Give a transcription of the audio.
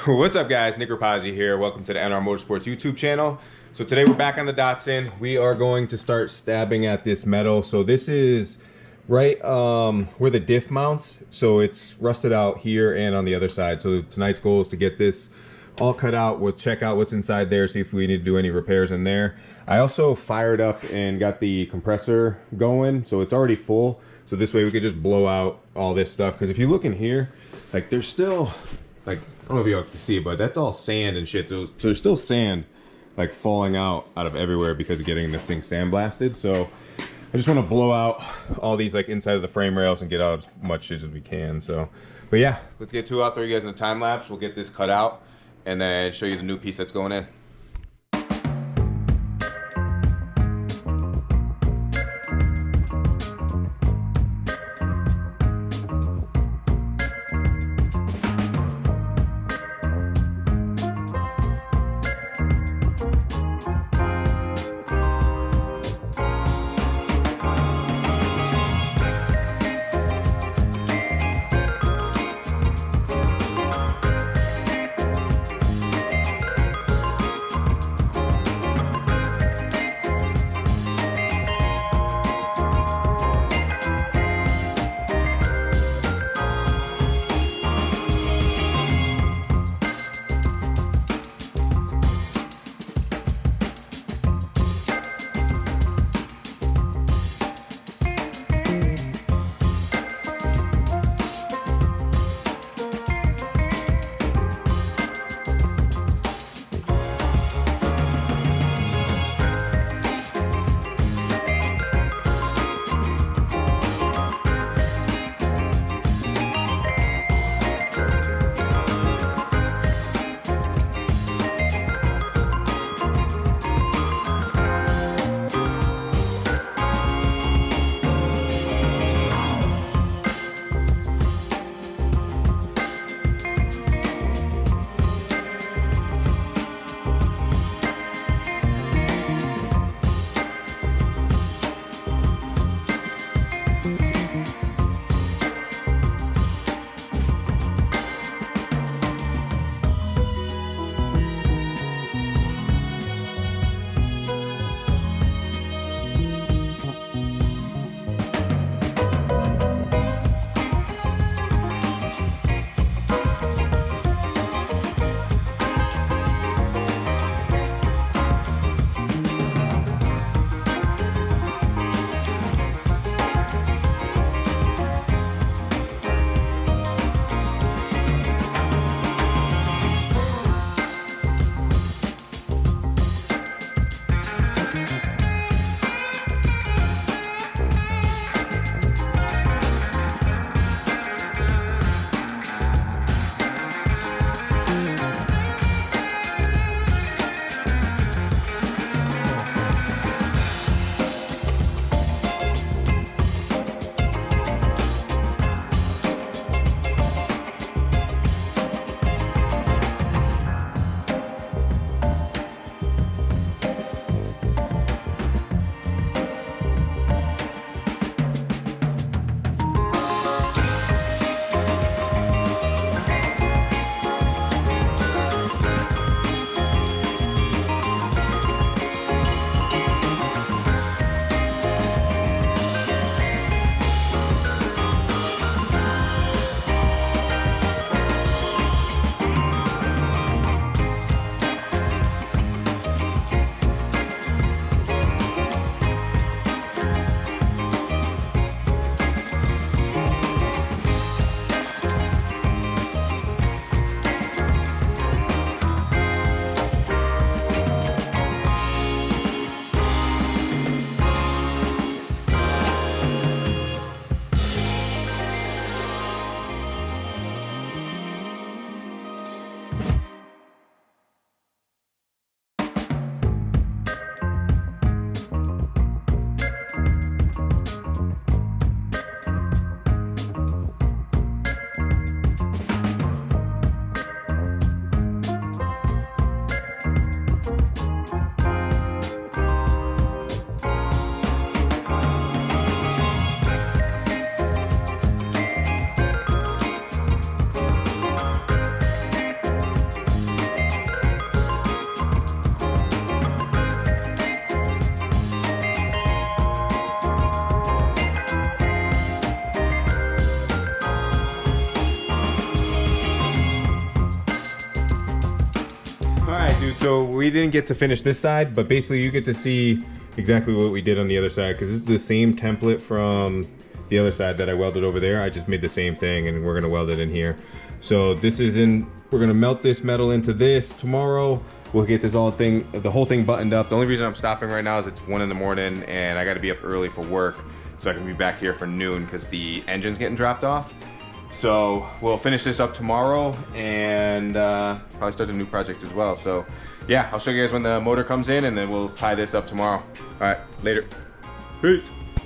What's up, guys? Nick Rapazzi here. Welcome to the NR Motorsports YouTube channel. So today we're back on the Datsun. We are going to start stabbing at this metal. So this is right where the diff mounts. So it's rusted out here and on the other side. So tonight's goal is to get this all cut out. We'll check out what's inside there, see if we need to do any repairs in there. I also fired up and got the compressor going, so it's already full. So this way we could just blow out all this stuff. Because if you look in here, like there's still, like, I don't know if you can see it, but that's all sand and shit. So there's still sand like falling out of everywhere because of getting this thing sandblasted. So I just want to blow out all these like inside of the frame rails and get out as much shit as we can. So, but yeah, let's get to it. I'll throw you guys in a time lapse. We'll get this cut out and then show you the new piece that's going in. Dude, so we didn't get to finish this side, but basically you get to see exactly what we did on the other side, because this is the same template from the other side that I welded over there. I just made the same thing, and we're gonna weld it in here. So this is in, we're gonna melt this metal into this tomorrow. We'll get this the whole thing buttoned up. The only reason I'm stopping right now is it's 1 in the morning and I gotta be up early for work, so I can be back here for noon because the engine's getting dropped off. So we'll finish this up tomorrow and probably start a new project as well. So yeah, I'll show you guys when the motor comes in and then we'll tie this up tomorrow. All right, later. Peace.